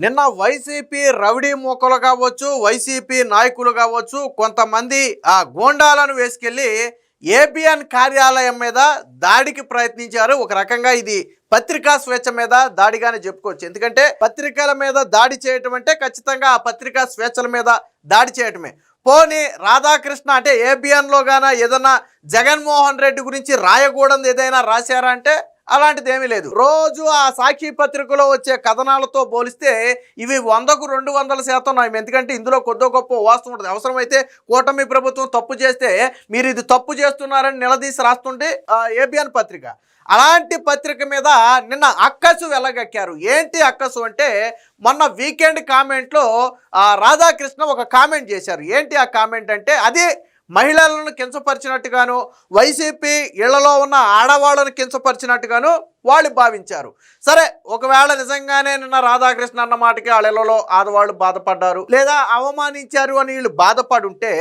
నిన్న YCP rowdy మూకలు కావచ్చు, వైసీపీ నాయకులు కావచ్చు, కొంతమంది ఆ గూండాలను వేసుకెళ్ళి ఏబిఎన్ కార్యాలయం మీద దాడికి ప్రయత్నించారు. ఒక రకంగా ఇది పత్రికా స్వేచ్ఛ మీద దాడిగానే చెప్పుకోవచ్చు. ఎందుకంటే పత్రికల మీద దాడి చేయటం అంటే ఖచ్చితంగా ఆ పత్రికా స్వేచ్ఛల మీద దాడి చేయటమే. పోనీ రాధాకృష్ణ అంటే ఏబిఎన్లో గాన ఏదన్నా జగన్మోహన్ రెడ్డి గురించి రాయకూడదు ఏదైనా రాశారా అంటే అలాంటిది ఏమీ లేదు. రోజు ఆ సాక్షి పత్రికలో వచ్చే కథనాలతో పోలిస్తే ఇవి 100కు 200% నయం. ఎందుకంటే ఇందులో కొద్దో గొప్ప వాస్తవం ఉంటుంది. అవసరమైతే కూటమి ప్రభుత్వం తప్పు చేస్తే మీరు ఇది తప్పు చేస్తున్నారని నిలదీసి రాస్తుంటే ఏబిఎన్ పత్రిక. అలాంటి పత్రిక మీద నిన్న అక్కసు వెలగక్కారు. ఏంటి అక్కసు అంటే మొన్న వీకెండ్ కామెంట్లో రాధాకృష్ణ ఒక కామెంట్ చేశారు. ఏంటి ఆ కామెంట్ అంటే అది మహిళలను కించపరిచినట్టుగాను, వైసీపీ ఇళ్లలో ఉన్న ఆడవాళ్ళను కించపరిచినట్టుగాను వాళ్ళు భావించారు. సరే, ఒకవేళ నిజంగానే నిన్న రాధాకృష్ణ అన్న మాటకి వాళ్ళ ఇళ్లలో ఆడవాళ్ళు బాధపడ్డారు లేదా అవమానించారు అని వీళ్ళు బాధపడుంటే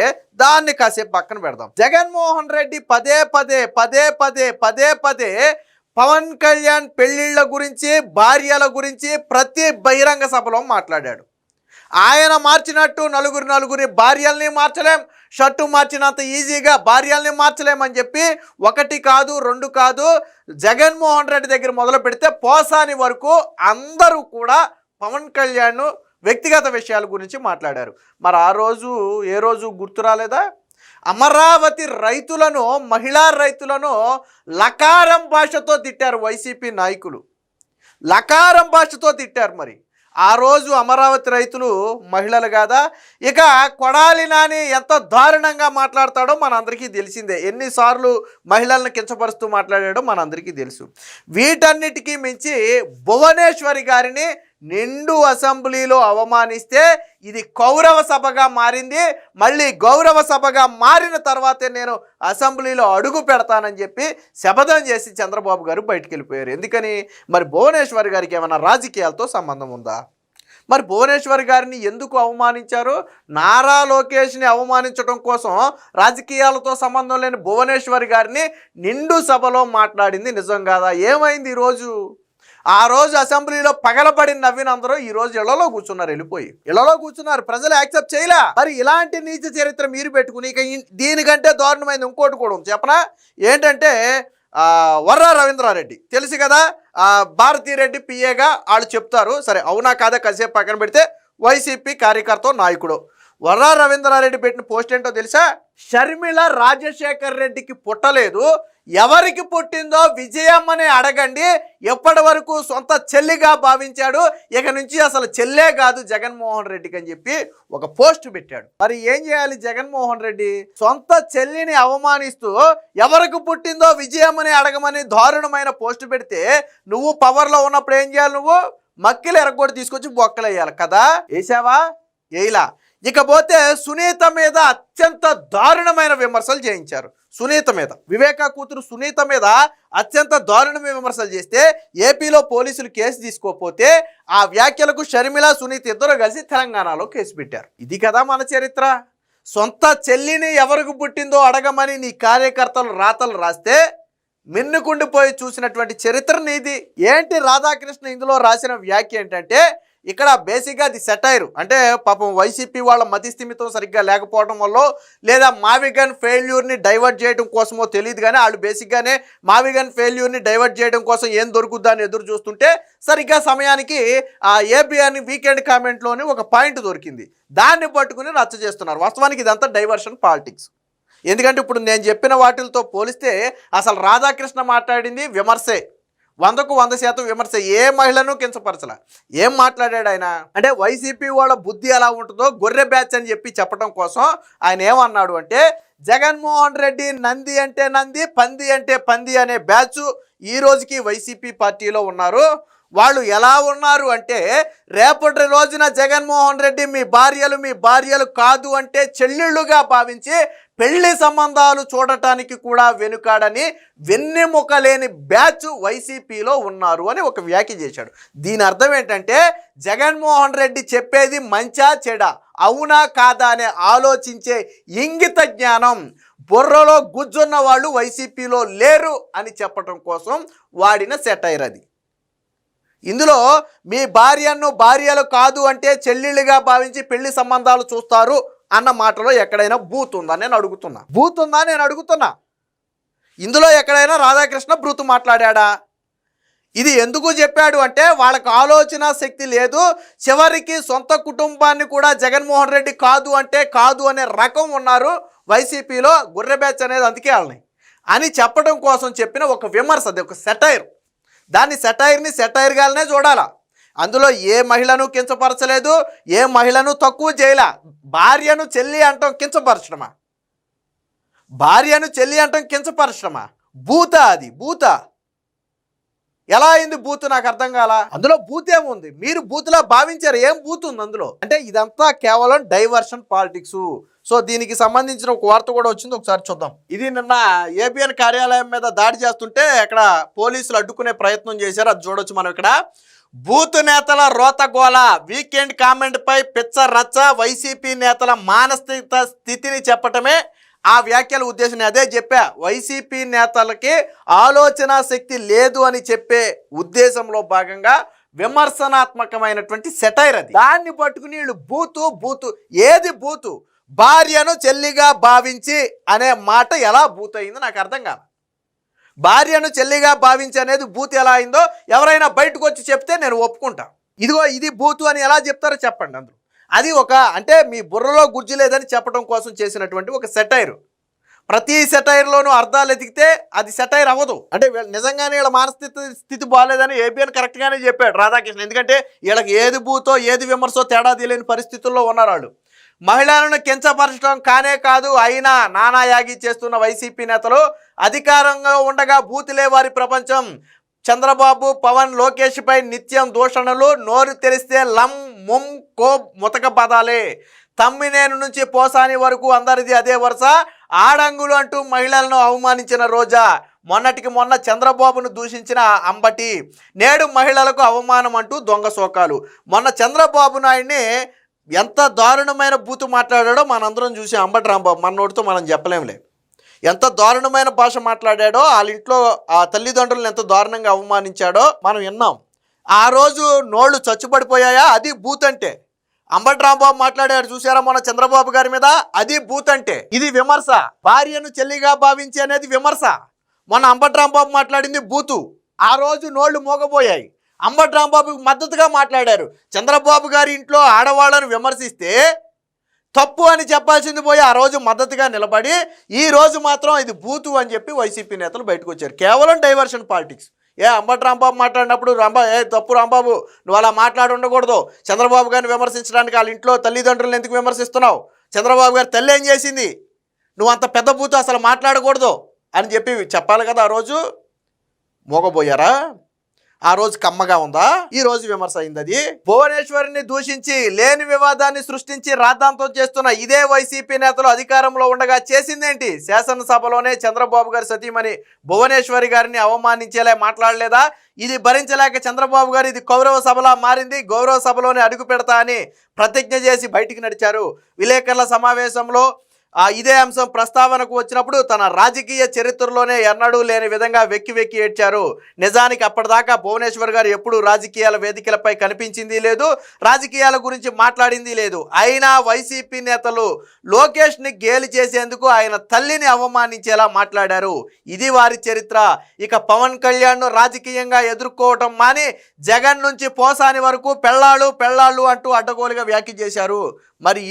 దాన్ని కాసేపు పక్కన పెడదాం. జగన్మోహన్ రెడ్డి పదే పదే పవన్ కళ్యాణ్ పెళ్లిళ్ల గురించి, భార్యల గురించి ప్రతి బహిరంగ సభలో మాట్లాడాడు. ఆయన మార్చినట్టు నలుగురి భార్యల్ని మార్చలేం, షర్టు మార్చినంత ఈజీగా భార్యల్ని మార్చలేమని చెప్పి 1 కాదు 2 కాదు జగన్మోహన్ రెడ్డి దగ్గర మొదలు పెడితే పోసాని వరకు అందరూ కూడా పవన్ కళ్యాణ్ వ్యక్తిగత విషయాల గురించి మాట్లాడారు. మరి ఆ రోజు ఏ రోజు గుర్తు రాలేదా? అమరావతి రైతులను, మహిళా రైతులను లకారం భాషతో తిట్టారు వైసీపీ నాయకులు. లకారం భాషతో తిట్టారు. మరి ఆ రోజు అమరావతి రైతులు మహిళలు కాదా? ఇక కొడాలి నాని ఎంత దారుణంగా మాట్లాడతాడో మనందరికీ తెలిసిందే. ఎన్నిసార్లు మహిళలను కించపరుస్తూ మాట్లాడాడో మనందరికీ తెలుసు. వీటన్నిటికీ మించి భువనేశ్వరి గారిని నిండు అసెంబ్లీలో అవమానిస్తే ఇది గౌరవ సభగా మారింది. మళ్ళీ గౌరవ సభగా మారిన తర్వాతే నేను అసెంబ్లీలో అడుగు పెడతానని చెప్పి శపథం చేసి చంద్రబాబు గారు బయటికి వెళ్ళిపోయారు. ఎందుకని? మరి భువనేశ్వరి గారికి ఏమైనా రాజకీయాలతో సంబంధం ఉందా? మరి భువనేశ్వరి గారిని ఎందుకు అవమానించారు? నారా లోకేష్ని అవమానించడం కోసం రాజకీయాలతో సంబంధం లేని భువనేశ్వరి గారిని నిండు సభలో మాట్లాడింది నిజం కాదా? ఏమైంది ఈరోజు? ఆ రోజు అసెంబ్లీలో పగలబడి నవ్విన అందరూ ఈ రోజు ఇళ్లలో కూర్చున్నారు. వెళ్ళిపోయి ఇళ్లలో కూర్చున్నారు. ప్రజలు యాక్సెప్ట్ చేయలే. మరి ఇలాంటి నీచ చరిత్ర మీరు పెట్టుకుని ఇక దీనికంటే దారుణమైంది ఇంకోటి కూడా ఉంది. చెప్పనా? ఏంటంటే వర్రా రవీంద్రారెడ్డి తెలుసు కదా, భారతీరెడ్డి పిఏగా వాళ్ళు చెప్తారు. సరే, అవునా కాదా కాసేపు పక్కన పెడితే వైసీపీ కార్యకర్త నాయకుడు వర్రా రవీంద్రారెడ్డి పెట్టిన పోస్ట్ ఏంటో తెలుసా? షర్మిల రాజశేఖర్ రెడ్డికి పుట్టలేదు, ఎవరికి పుట్టిందో విజయమ్మని అడగండి, ఎప్పటి వరకు సొంత చెల్లిగా భావించాడు, ఇక నుంచి అసలు చెల్లే కాదు జగన్మోహన్ రెడ్డికి అని చెప్పి ఒక పోస్ట్ పెట్టాడు. మరి ఏం చేయాలి జగన్మోహన్ రెడ్డి? సొంత చెల్లిని అవమానిస్తూ ఎవరికి పుట్టిందో విజయమ్మని అడగమని దారుణమైన పోస్ట్ పెడితే నువ్వు పవర్లో ఉన్నప్పుడు ఏం చేయాలి? నువ్వు మక్కిలు ఎరగొట్టి తీసుకొచ్చి బొక్కలు వేయాలి కదా. వేసావా? వేయలా. ఇకపోతే సునీత మీద అత్యంత దారుణమైన విమర్శలు చేయించారు. సునీత మీద, వివేకా కూతురు సునీత మీద అత్యంత దారుణమైన విమర్శలు చేస్తే ఏపీలో పోలీసులు కేసు తీసుకోకపోతే ఆ వ్యాఖ్యలకు షర్మిల, సునీత ఇద్దరు కలిసి తెలంగాణలో కేసు పెట్టారు. ఇది కదా మన చరిత్ర. సొంత చెల్లిని ఎవరికి పుట్టిందో అడగమని నీ కార్యకర్తలు రాతలు రాస్తే మిన్నుకుండిపోయి చూసినటువంటి చరిత్ర నీది. ఏంటి రాధాకృష్ణ ఇందులో రాసిన వ్యాఖ్య ఏంటంటే, ఇక్కడ బేసిక్గా అది సెటైర్. అంటే పాపం వైసీపీ వాళ్ళ మతిస్థిమితం సరిగ్గా లేకపోవడం వల్ల లేదా మావిగన్ ఫెయిల్యూర్ని డైవర్ట్ చేయడం కోసమో తెలియదు, కానీ వాళ్ళు బేసిక్గానే మావిగన్ ఫెయిల్యూర్ని డైవర్ట్ చేయడం కోసం ఏం దొరుకుద్దని ఎదురు చూస్తుంటే సరిగ్గా సమయానికి ఆ ఏబిఎన్ వీకెండ్ కామెంట్లోని ఒక పాయింట్ దొరికింది. దాన్ని పట్టుకుని రచ్చ చేస్తున్నారు. వాస్తవానికి ఇదంతా డైవర్షన్ పాలిటిక్స్. ఎందుకంటే ఇప్పుడు నేను చెప్పిన వాటితో పోలిస్తే అసలు రాధాకృష్ణ మాట్లాడింది విమర్శే, 100కు 100% విమర్శ. ఏ మహిళను కించపరచలా. ఏం మాట్లాడాడు ఆయన అంటే వైసీపీ వాళ్ళ బుద్ధి ఎలా ఉంటుందో గొర్రె బ్యాచ్ అని చెప్పి చెప్పడం కోసం ఆయన ఏమన్నాడు అంటే, జగన్మోహన్ రెడ్డి నంది అంటే నంది, పంది అంటే పంది అనే బ్యాచ్ ఈ రోజుకి వైసీపీ పార్టీలో ఉన్నారు. వాళ్ళు ఎలా ఉన్నారు అంటే, రేపటి రోజున జగన్మోహన్ రెడ్డి మీ భార్యలు కాదు అంటే చెల్లెళ్ళుగా భావించి పెళ్లి సంబంధాలు చూడటానికి కూడా వెనుకాడని వెన్నెముక లేని బ్యాచ్ వైసీపీలో ఉన్నారు అని ఒక వ్యాఖ్య చేశాడు. దీని అర్థం ఏంటంటే, జగన్మోహన్ రెడ్డి చెప్పేది మంచా చెడా, అవునా కాదా అనే ఆలోచించే ఇంగిత జ్ఞానం, బుర్రలో గుజ్జున్న వాళ్ళు వైసీపీలో లేరు అని చెప్పడం కోసం వాడిన సెటైర్ అది. ఇందులో మీ భార్యను భార్యలు కాదు అంటే చెల్లెళ్ళుగా భావించి పెళ్లి సంబంధాలు చూస్తారు అన్న మాటలో ఎక్కడైనా బూత్ ఉందా నేను అడుగుతున్నా. ఇందులో ఎక్కడైనా రాధాకృష్ణ బూతు మాట్లాడా? ఇది ఎందుకు చెప్పాడు అంటే వాళ్ళకు ఆలోచన శక్తి లేదు, చివరికి సొంత కుటుంబాన్ని కూడా జగన్మోహన్ రెడ్డి కాదు అంటే కాదు అనే రకం ఉన్నారు వైసీపీలో, గుర్రె బ్యాచ్ అనేది అందుకే వాళ్ళని అని చెప్పడం కోసం చెప్పిన ఒక విమర్శ, అది ఒక సెటైర్. దాన్ని సెటైర్గానే చూడాలా. అందులో ఏ మహిళను కించపరచలేదు, ఏ మహిళను తక్కువ చేయలే. భార్యను చెల్లి అంటాం కించపరచడమా? అది బూత ఎలా అయింది? బూత్ నాకు అర్థం కాల. అందులో బూత్ ఏముంది? మీరు బూత్లా భావించారు, ఏం బూత్ ఉంది అందులో? అంటే ఇదంతా కేవలం డైవర్షన్ పాలిటిక్స్. సో దీనికి సంబంధించిన ఒక వార్త కూడా వచ్చింది, ఒకసారి చూద్దాం. ఇది నిన్న ఏబిఎన్ కార్యాలయం మీద దాడి చేస్తుంటే అక్కడ పోలీసులు అడ్డుకునే ప్రయత్నం చేశారు, అది చూడొచ్చు మనం ఇక్కడ. బూత్ నేతల రోతగోల, వీకెండ్ కామెంట్ పై పిచ్చ రచ్చ, వైసీపీ నేతల మానసిక స్థితిని చెప్పటమే ఆ వ్యాఖ్యల ఉద్దేశం. అదే చెప్పా, వైసీపీ నేతలకి ఆలోచన శక్తి లేదు అని చెప్పే ఉద్దేశంలో భాగంగా విమర్శనాత్మకమైనటువంటి సెటైర్ అది. దాన్ని పట్టుకుని వీళ్ళు బూతు ఏది బూతు? భార్యను చెల్లిగా భావించి అనే మాట ఎలా బూత్ అయిందో నాకు అర్థం కాదు. భార్యను చెల్లిగా భావించి అనేది బూత్ ఎలా అయిందో ఎవరైనా బయటకు వచ్చి చెప్తే నేను ఒప్పుకుంటా. ఇదిగో ఇది బూతు అని ఎలా చెప్తారో చెప్పండి. అందులో అది ఒక అంటే మీ బుర్రలో గుర్జు లేదని చెప్పడం కోసం చేసినటువంటి ఒక సెటైర్. ప్రతి సెటైర్లోనూ అర్థాలు ఎతికితే అది సెటైర్ అవ్వదు. అంటే నిజంగానే వీళ్ళ మానసిక స్థితి బాగాలేదని ఏబిఎన్ కరెక్ట్గానే చెప్పాడు రాధాకృష్ణ. ఎందుకంటే వీళ్ళకి ఏది బూతో ఏది విమర్శో తేడా తెలియని పరిస్థితుల్లో ఉన్నారు వాళ్ళు. మహిళలను కించపరచడం కానే కాదు, అయినా నానాయాగి చేస్తున్న వైసీపీ నేతలు అధికారంలో ఉండగా బూతులే వారి ప్రపంచం. చంద్రబాబు, పవన్, లోకేష్పై నిత్యం దూషణలు, నోరు తెరిస్తే లం ముం కో ముతక పదాలే. తమ్మినేను నుంచి పోసాని వరకు అందరిది అదే వరుస. ఆడంగులు అంటూ మహిళలను అవమానించిన రోజా, మొన్నటికి మొన్న చంద్రబాబును దూషించిన అంబటి, నేడు మహిళలకు అవమానం అంటూ దొంగ శోకాలు. మొన్న చంద్రబాబు నాయుడిని ఎంత దారుణమైన బూతు మాట్లాడాడో మనందరం చూసి, అంబటి రాంబాబు మన నోటితో మనం చెప్పలేములే. ఎంత దారుణమైన భాష మాట్లాడాడో, వాళ్ళ ఇంట్లో ఆ తల్లిదండ్రులను ఎంత దారుణంగా అవమానించాడో మనం విన్నాం. ఆ రోజు నోళ్ళు చచ్చుపడిపోయాయా? అది బూత్ అంటే. అంబటి రాంబాబు మాట్లాడారు చూసారా మొన్న చంద్రబాబు గారి మీద, అది బూత్ అంటే. ఇది విమర్శ. భార్యను చెల్లిగా భావించి అనేది విమర్శ. మొన్న అంబటి రాంబాబు మాట్లాడింది బూతు. ఆ రోజు నోళ్ళు మోగబోయాయి. అంబటి రాంబాబుకి మద్దతుగా మాట్లాడారు. చంద్రబాబు గారి ఇంట్లో ఆడవాళ్ళను విమర్శిస్తే తప్పు అని చెప్పాల్సింది పోయి ఆ రోజు మద్దతుగా నిలబడి, ఈ రోజు మాత్రం ఇది బూతు అని చెప్పి వైసీపీ నేతలు బయటకు వచ్చారు. కేవలం డైవర్షన్ పాలిటిక్స్. అంబటి రాంబాబు మాట్లాడినప్పుడు తప్పు రాంబాబు, నువ్వు అలా మాట్లాడి ఉండకూడదు. చంద్రబాబు గారిని విమర్శించడానికి వాళ్ళ ఇంట్లో తల్లిదండ్రులను ఎందుకు విమర్శిస్తున్నావు? చంద్రబాబు గారి తల్లి ఏం చేసింది? నువ్వు అంత పెద్ద బూతు అసలు మాట్లాడకూడదు అని చెప్పి చెప్పాలి కదా. ఆ రోజు మోగబోయారా? ఆ రోజు కమ్మగా ఉందా? ఈ రోజు విమర్శ అయింది. అది భువనేశ్వరిని దూషించి లేని వివాదాన్ని సృష్టించి రాద్ధాంతం చేస్తున్న ఇదే వైసీపీ నేతలు అధికారంలో ఉండగా చేసిందేంటి? శాసనసభలోనే చంద్రబాబు గారి సతీమణి భువనేశ్వరి గారిని అవమానించేలా మాట్లాడలేదా? ఇది భరించలేక చంద్రబాబు గారు ఇది గౌరవ సభలా మారింది, గౌరవ సభలోనే అడుగు పెడతా అని ప్రతిజ్ఞ చేసి బయటికి నడిచారు. విలేకరుల సమావేశంలో ఇదే అంశం ప్రస్తావనకు వచ్చినప్పుడు తన రాజకీయ చరిత్రలోనే ఎన్నడూ లేని విధంగా వెక్కి ఏడ్చారు. నిజానికి అప్పటిదాకా భువనేశ్వర్ గారు ఎప్పుడూ రాజకీయాల వేదికలపై కనిపించింది లేదు, రాజకీయాల గురించి మాట్లాడింది లేదు. అయినా వైసీపీ నేతలు లోకేష్ని గేలి చేసేందుకు ఆయన తల్లిని అవమానించేలా మాట్లాడారు. ఇది వారి చరిత్ర. ఇక పవన్ కళ్యాణ్ను రాజకీయంగా ఎదుర్కోవటం మాని జగన్ నుంచి పోసాని వరకు పెళ్ళాళ్ళు అంటూ అడ్డగోలుగా వ్యాఖ్య చేశారు. మరి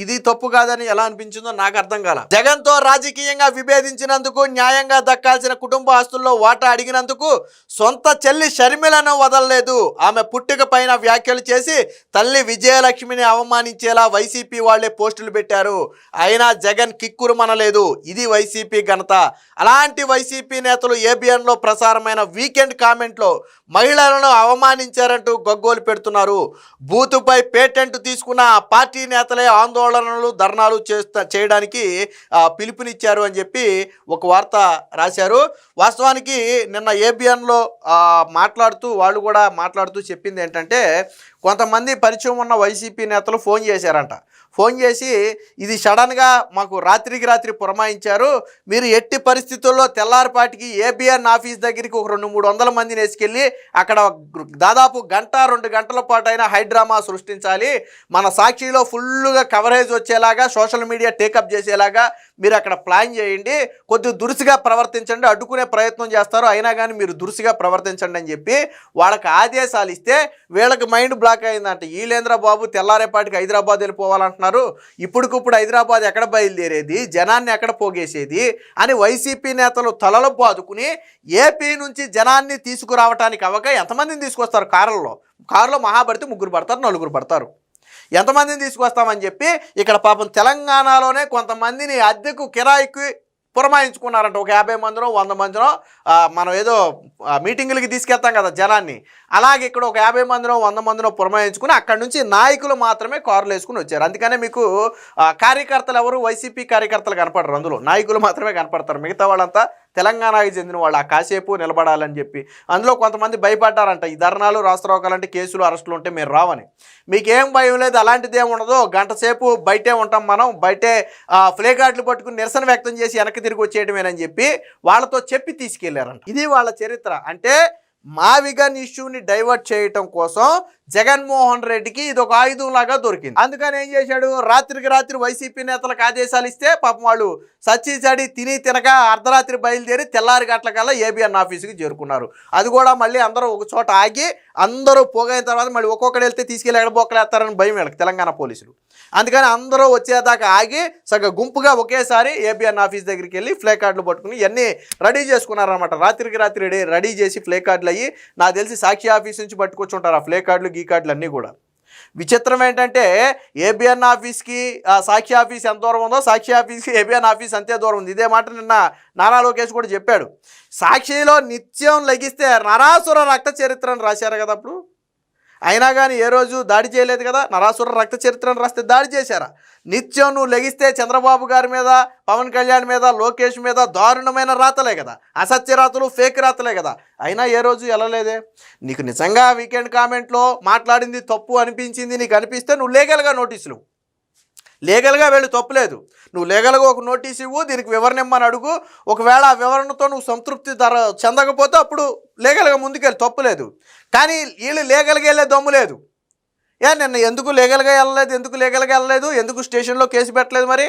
ఇది తప్పు కాదని ఎలా అనిపించిందో నాకు అర్థం కాల. జగన్తో రాజకీయంగా విభేదించినందుకు, న్యాయంగా దక్కాల్సిన కుటుంబ ఆస్తుల్లో వాటా అడిగినందుకు సొంత చెల్లి షర్మిలను వదలలేదు. ఆమె పుట్టుక పైన వ్యాఖ్యలు చేసి తల్లి విజయలక్ష్మిని అవమానించేలా వైసీపీ వాళ్లే పోస్టులు పెట్టారు. అయినా జగన్ కిక్కురుమనలేదు. ఇది వైసీపీ ఘనత. అలాంటి వైసీపీ నేతలు ఏబిఎన్లో ప్రసారమైన వీకెండ్ కామెంట్లో మహిళలను అవమానించారంటూ గగ్గోలు పెడుతున్నారు. బూతుపై పేటెంట్ తీసుకున్న పార్టీ నేతలే ఆందోళనలు, ధర్నాలు చేయడానికి పిలుపునిచ్చారు అని చెప్పి ఒక వార్త రాశారు. వాస్తవానికి నిన్న ఏబిఎన్లో వాళ్ళు కూడా మాట్లాడుతూ చెప్పింది ఏంటంటే, కొంతమంది పరిచయం ఉన్న వైసీపీ నేతలు ఫోన్ చేశారంట. ఫోన్ చేసి ఇది సడన్గా మాకు రాత్రికి రాత్రి పురమాయించారు, మీరు ఎట్టి పరిస్థితుల్లో తెల్లారిపాటికి ఏబిఎన్ ఆఫీస్ దగ్గరికి ఒక 200-300 మందిని వేసుకెళ్ళి అక్కడ దాదాపు 1-2 గంటల పాటు అయినా హైడ్రామా సృష్టించాలి, మన సాక్షిలో ఫుల్గా కవరేజ్ వచ్చేలాగా సోషల్ మీడియా టేకప్ చేసేలాగా మీరు అక్కడ ప్లాన్ చేయండి, కొద్దిగా దురుసుగా ప్రవర్తించండి, అడ్డుకునే ప్రయత్నం చేస్తారు, అయినా కానీ మీరు దురుసుగా ప్రవర్తించండి అని చెప్పి వాళ్ళకి ఆదేశాలు ఇస్తే వీళ్ళకి మైండ్ బ్లాక్ అయిందంట. వీళ్ళేంద్ర బాబు తెల్లారేపాటికి హైదరాబాద్ వెళ్ళిపోవాలంటున్నారు, ఇప్పుడుకిప్పుడు హైదరాబాద్ ఎక్కడ బయలుదేరేది, జనాన్ని ఎక్కడ పోగేసేది అని వైసీపీ నేతలు తలలు బాదుకుని ఏపీ నుంచి జనాన్ని తీసుకురావటానికి అవక ఎంతమందిని తీసుకొస్తారు? కారులో మహాభారతి 3 పడతారు, 4 పడతారు, ఎంతమందిని తీసుకొస్తామని చెప్పి ఇక్కడ పాపం తెలంగాణలోనే కొంతమందిని అద్దెకు కిరాయికి పురమాయించుకున్నారంట. ఒక 50 మందినో 100 మందినో మనం ఏదో మీటింగులకి తీసుకెళ్తాం కదా జనాన్ని, అలాగే ఇక్కడ ఒక 50 మందినో 100 మందినో పురమాయించుకుని అక్కడి నుంచి నాయకులు మాత్రమే కారులు వేసుకుని వచ్చారు. అందుకనే మీకు కార్యకర్తలు ఎవరు వైసీపీ కార్యకర్తలు కనపడరు, అందులో నాయకులు మాత్రమే కనపడతారు, మిగతా వాళ్ళంతా తెలంగాణకి చెందిన వాళ్ళు. ఆ కాసేపు నిలబడాలని చెప్పి అందులో కొంతమంది భయపడ్డారంట, ఈ ధర్నాలు రాష్ట్రోకాలంటే కేసులు అరెస్టులు ఉంటే మీరు రావని. మీకేం భయం లేదు, అలాంటిది ఏమి ఉండదు, గంట సేపు బయటే ఉంటాం, మనం బయటే ఫ్లే కార్డులు పట్టుకుని నిరసన వ్యక్తం చేసి వెనక్కి తిరిగి వచ్చేయడమేనని చెప్పి వాళ్ళతో చెప్పి తీసుకెళ్లారంట. ఇది వాళ్ళ చరిత్ర. అంటే మావిగన్ ఇష్యూని డైవర్ట్ చేయటం కోసం జగన్మోహన్ రెడ్డికి ఇది ఒక ఆయుధంలాగా దొరికింది. అందుకని ఏం చేశాడు, రాత్రికి రాత్రి వైసీపీ నేతలకు ఆదేశాలు ఇస్తే పాపం వాళ్ళు సచ్చి చడి తిని తినక అర్ధరాత్రి బయలుదేరి తెల్లారి గంటలకల్లా ఏబిఎన్ ఆఫీసుకి చేరుకున్నారు. అది కూడా మళ్ళీ అందరూ ఒక చోట ఆగి అందరూ పోగైన తర్వాత మళ్ళీ ఒక్కొక్కటి వెళ్తే తీసుకెళ్ళి ఎక్కడ బొక్కలేస్తారని భయం వీళ్ళకి తెలంగాణ పోలీసులు. అందుకని అందరూ వచ్చేదాకా ఆగి సగ గుంపుగా ఒకేసారి ఏబిఎన్ ఆఫీస్ దగ్గరికి వెళ్ళి ఫ్లే కార్డులు పట్టుకుని ఇవన్నీ రెడీ చేసుకున్నారనమాట. రాత్రికి రాత్రి రెడీ చేసి ఫ్లే కార్డులు అయ్యి నాకు తెలిసి సాక్షి ఆఫీస్ నుంచి పట్టుకొచ్చి ఉంటారు ఆ ఫ్లే కార్డులు గీ కార్డులు అన్నీ కూడా. విచిత్రం ఏంటంటే ఏబిఎన్ ఆఫీస్కి సాక్షి ఆఫీస్ ఎంత దూరం ఉందో సాక్షి ఆఫీస్కి ఏబిఎన్ ఆఫీస్ అంతే దూరం ఉంది. ఇదే మాట నిన్న నారా లోకేష్ కూడా చెప్పాడు. సాక్షిలో నిత్యం లెగిస్తే నరాసుర రక్త చరిత్రను రాశారు కదా అప్పుడు, అయినా కానీ ఏ రోజు దాడి చేయలేదు కదా. నరాసుర రక్త చరిత్రను రాస్తే దాడి చేశారా? నిత్యం నువ్వు లెగిస్తే చంద్రబాబు గారి మీద, పవన్ కళ్యాణ్ మీద, లోకేష్ మీద దారుణమైన రాతలే కదా, అసత్య రాతలు, ఫేక్ రాతలే కదా, అయినా ఏ రోజు వెళ్ళలేదే. నీకు నిజంగా వీకెండ్ కామెంట్లో మాట్లాడింది తప్పు అనిపించింది నీకు అనిపిస్తే నువ్వు లీగల్గా నోటీసులు, లీగల్గా వెళ్ళి తప్పులేదు, నువ్వు లీగల్గా ఒక నోటీస్ ఇవ్వు, దీనికి వివరణ ఇమ్మని అడుగు. ఒకవేళ ఆ వివరణతో నువ్వు సంతృప్తి చెందకపోతే అప్పుడు లీగల్గా ముందుకెళ్ళి తప్పులేదు. కానీ వీళ్ళు లీగల్గా వెళ్ళే దమ్ము లేదు. నిన్న ఎందుకు లీగల్గా వెళ్ళలేదు, ఎందుకు స్టేషన్లో కేసు పెట్టలేదు? మరి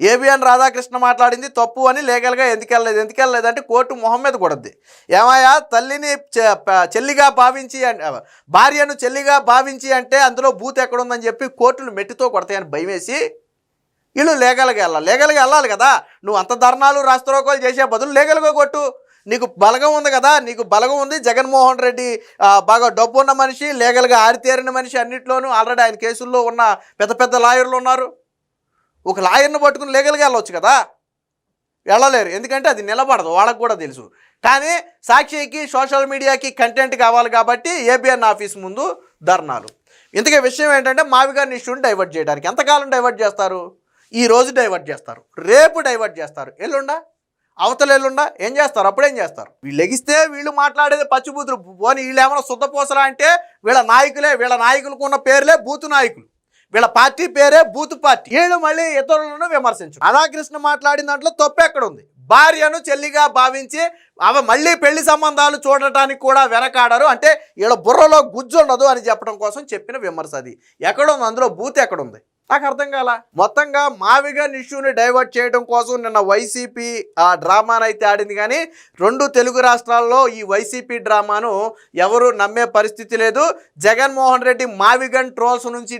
ఏబిఎన్ రాధాకృష్ణ మాట్లాడింది తప్పు అని లీగల్గా ఎందుకు వెళ్ళలేదు అంటే కోర్టు మొహం మీద కొడద్ది. ఏమయ్యా, తల్లిని చెల్లిగా భావించి, భార్యను చెల్లిగా భావించి అంటే అందులో బూత్ ఎక్కడుందని చెప్పి కోర్టులు మెట్టితో కొడతాయని భయం వేసి వీళ్ళు లీగల్గా వెళ్ళాలి కదా. నువ్వు అంత ధర్నాలు రాష్ట్రోకోలు చేసే బదులు లీగల్గా కొట్టు. నీకు బలగం ఉంది కదా, నీకు బలగం ఉంది. జగన్మోహన్ రెడ్డి బాగా డబ్బు ఉన్న మనిషి, లీగల్గా ఆరితేరిన మనిషి, అన్నింటిలోనూ ఆల్రెడీ ఆయన కేసుల్లో ఉన్న పెద్ద పెద్ద లాయర్లు ఉన్నారు. ఒక లాయర్ను పట్టుకుని లీగల్గా వెళ్ళొచ్చు కదా, వెళ్ళలేరు. ఎందుకంటే అది నిలబడదు, వాళ్ళకు కూడా తెలుసు. కానీ సాక్షికి సోషల్ మీడియాకి కంటెంట్ కావాలి కాబట్టి ఏబిఎన్ ఆఫీస్ ముందు ధర్నాలు. ఇంతకీ విషయం ఏంటంటే మావిగన్ ఇష్యూని డైవర్ట్ చేయడానికి ఎంతకాలం డైవర్ట్ చేస్తారు? ఈ రోజు డైవర్ట్ చేస్తారు, రేపు డైవర్ట్ చేస్తారు, అవతల ఎల్లుండా ఏం చేస్తారు? అప్పుడేం చేస్తారు? వీళ్ళు లెగిస్తే వీళ్ళు మాట్లాడేది పచ్చిబూతులు. పోనీ వీళ్ళు ఏమైనా శుద్ధపోసలా అంటే వీళ్ళ నాయకులే, వీళ్ళ నాయకులకు ఉన్న పేర్లే బూతు నాయకులు, వీళ్ళ పార్టీ పేరే బూతు పార్టీ. వీళ్ళు మళ్ళీ ఇతరులను విమర్శించు. రాధాకృష్ణ మాట్లాడిన దాంట్లో తప్పు ఎక్కడ ఉంది? భార్యను చెల్లిగా భావించి మళ్ళీ పెళ్లి సంబంధాలు చూడటానికి కూడా వెనకాడరు అంటే వీళ్ళ బుర్రలో గుజ్జు ఉండదు అని చెప్పడం కోసం చెప్పిన విమర్శ. అది ఎక్కడుంది? అందులో బూత్ ఎక్కడుంది? నాకు అర్థం కాల. మొత్తంగా మావిగన్ ఇష్యూని డైవర్ట్ చేయడం కోసం నిన్న వైసీపీ ఆ డ్రామానైతే ఆడింది. కానీ 2 తెలుగు రాష్ట్రాల్లో ఈ వైసీపీ డ్రామాను ఎవరు నమ్మే పరిస్థితి లేదు. జగన్మోహన్ రెడ్డి మావిగన్ ట్రోల్స్ నుంచి